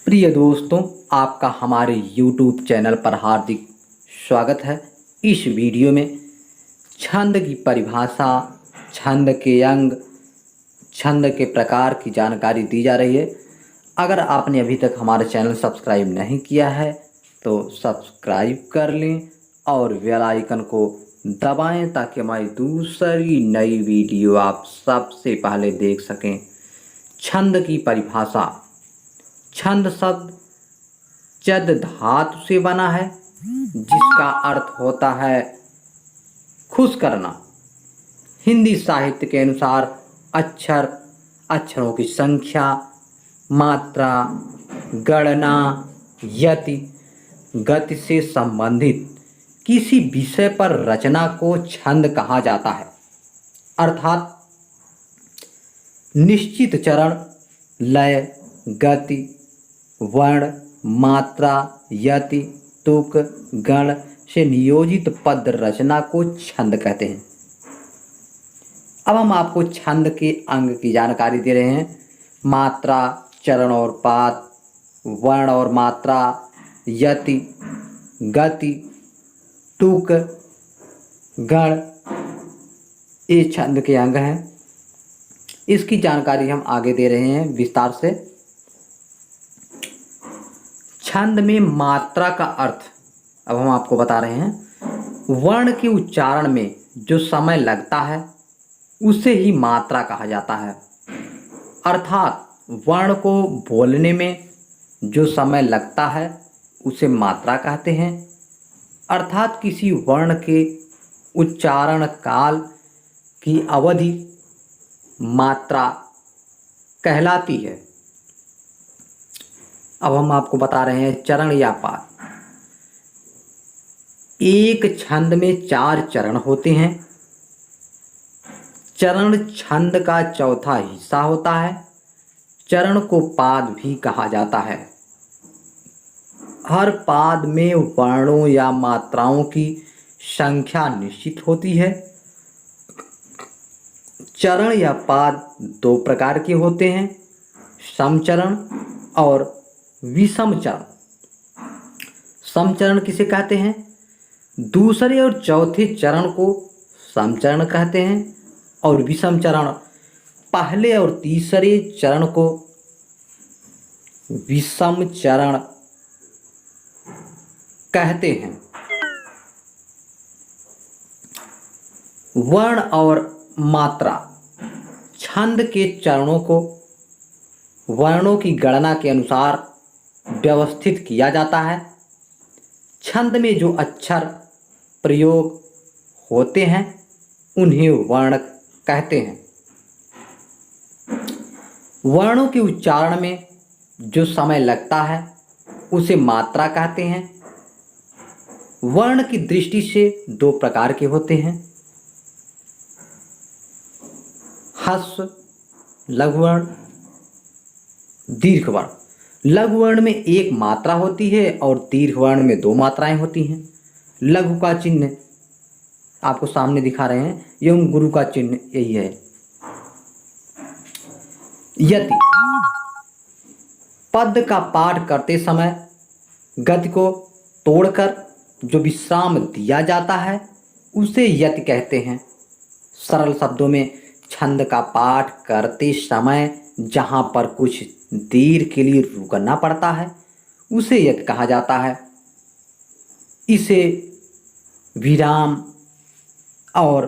प्रिय दोस्तों, आपका हमारे YouTube चैनल पर हार्दिक स्वागत है। इस वीडियो में छंद की परिभाषा, छंद के अंग, छंद के प्रकार की जानकारी दी जा रही है। अगर आपने अभी तक हमारा चैनल सब्सक्राइब नहीं किया है तो सब्सक्राइब कर लें और बेल आइकन को दबाएं ताकि हमारी दूसरी नई वीडियो आप सबसे पहले देख सकें। छंद की परिभाषा। छंद शब्द चद धातु से बना है जिसका अर्थ होता है खुश करना। हिंदी साहित्य के अनुसार अक्षर, अक्षरों की संख्या, मात्रा, गणना, यति, गति से संबंधित किसी विषय पर रचना को छंद कहा जाता है। अर्थात निश्चित चरण, लय, गति, वर्ण, मात्रा, यति, तुक, गण से नियोजित पद रचना को छंद कहते हैं। अब हम आपको छंद के अंग की जानकारी दे रहे हैं। मात्रा, चरण और पाद, वर्ण और मात्रा, यति, गति, तुक, गण, ये छंद के अंग हैं। इसकी जानकारी हम आगे दे रहे हैं विस्तार से। छंद में मात्रा का अर्थ अब हम आपको बता रहे हैं। वर्ण के उच्चारण में जो समय लगता है उसे ही मात्रा कहा जाता है। अर्थात वर्ण को बोलने में जो समय लगता है उसे मात्रा कहते हैं। अर्थात किसी वर्ण के उच्चारण काल की अवधि मात्रा कहलाती है। अब हम आपको बता रहे हैं चरण या पाद। एक छंद में 4 चरण होते हैं। चरण छंद का चौथा हिस्सा होता है। चरण को पाद भी कहा जाता है। हर पाद में वर्णों या मात्राओं की संख्या निश्चित होती है। चरण या पाद 2 प्रकार के होते हैं, समचरण और विषम चरण। समचरण किसे कहते हैं? दूसरे और चौथे चरण को समचरण कहते हैं और विषम चरण पहले और तीसरे चरण को विषम चरण कहते हैं। वर्ण और मात्रा। छंद के चरणों को वर्णों की गणना के अनुसार व्यवस्थित किया जाता है। छंद में जो अक्षर प्रयोग होते हैं उन्हें वर्ण कहते हैं। वर्णों के उच्चारण में जो समय लगता है उसे मात्रा कहते हैं। वर्ण की दृष्टि से 2 प्रकार के होते हैं, ह्रस्व लघुवर्ण, दीर्घवर्ण। लघुवर्ण में 1 मात्रा होती है और दीर्घवर्ण में 2 मात्राएं होती हैं। लघु का चिन्ह आपको सामने दिखा रहे हैं, एवं गुरु का चिन्ह यही है। यति। पद का पाठ करते समय गति को तोड़कर जो विश्राम दिया जाता है उसे यति कहते हैं। सरल शब्दों में छंद का पाठ करते समय जहाँ पर कुछ देर के लिए रुकना पड़ता है उसे यति कहा जाता है। इसे विराम और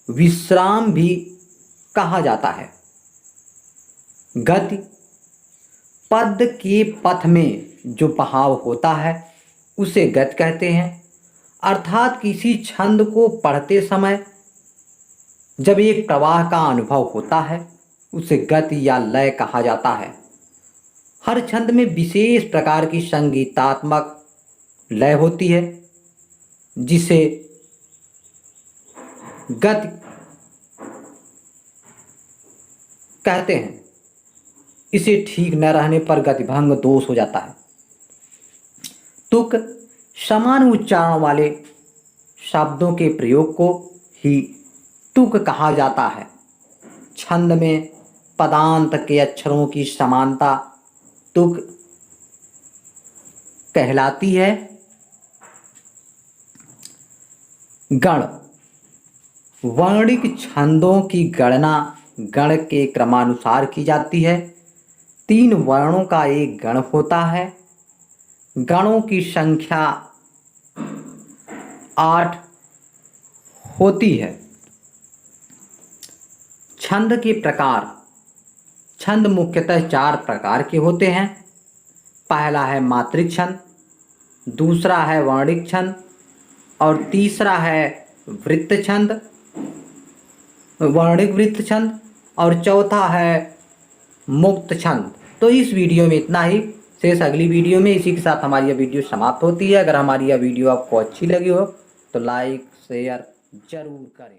विश्राम भी कहा जाता है। गति। पद के पथ में जो बहाव होता है उसे गति कहते हैं। अर्थात किसी छंद को पढ़ते समय जब एक प्रवाह का अनुभव होता है उसे गति या लय कहा जाता है। हर छंद में विशेष प्रकार की संगीतात्मक लय होती है जिसे गति कहते हैं। इसे ठीक न रहने पर गतिभंग दोष हो जाता है। तुक। समान उच्चारण वाले शब्दों के प्रयोग को ही तुक कहा जाता है। छंद में पदांत के अक्षरों की समानता तुक कहलाती है। गण, वर्णिक छंदों की गणना गण के क्रमानुसार की जाती है। 3 वर्णों का एक गण होता है। गणों की संख्या 8 होती है। छंद के प्रकार, छंद मुख्यतः 4 प्रकार के होते हैं। पहला है मात्रिक छंद, दूसरा है वर्णिक छंद और तीसरा है वृत्त छंद, वर्णिक वृत्त छंद और चौथा है मुक्त छंद। तो इस वीडियो में इतना ही। शेष अगली वीडियो में। इसी के साथ हमारी यह वीडियो समाप्त होती है। अगर हमारी यह वीडियो आपको अच्छी लगी हो तो लाइक शेयर जरूर करें।